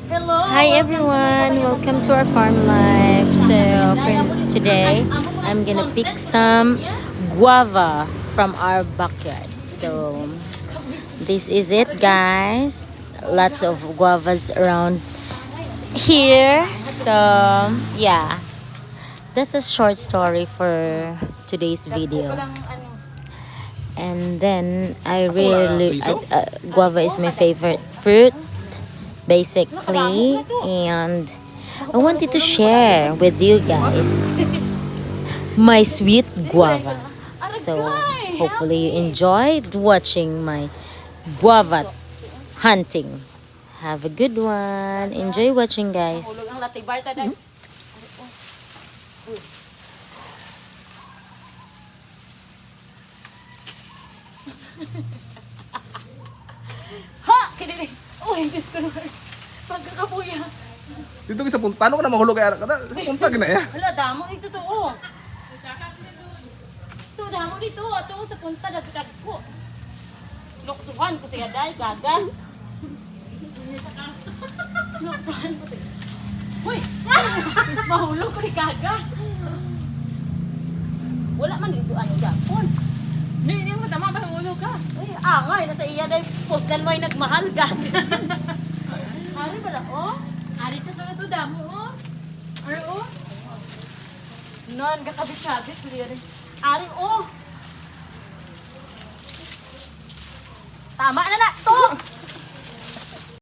Hi everyone, welcome to our farm life. So for today, I'm gonna pick some guava from our backyard. So this is it, guys. Lots of guavas around here. So yeah, that's a short story for today's video. And then guava is my favorite fruit basically, and I wanted to share with you guys my sweet guava. So hopefully you enjoyed watching my guava hunting. Have a good one. Enjoy watching, guys. Ha! Kinili! Uy, Diyos ko naman. Pagkakabuya. Dito sa punta, paano ko na mahulog kaya sa punta ginaya? Hala, damo dito to, oh. Ito, damo dito. Ito, sa punta, nagkakad ko. Luksuhan ko siya dahil, gaga. Luksuhan ko siya. Uy! Mahulog ko ni gaga. Wala man dito, ano, Japon. Hindi mo tama ba mahulog ka? Uy, angay, nasa iya dahil postal mo ay nagmahal ka. Ari pala, oh. Ari sa sunod to damo, oh. Ari, oh. Non, kakabit-kabit. Ari, oh. Tama na na, to.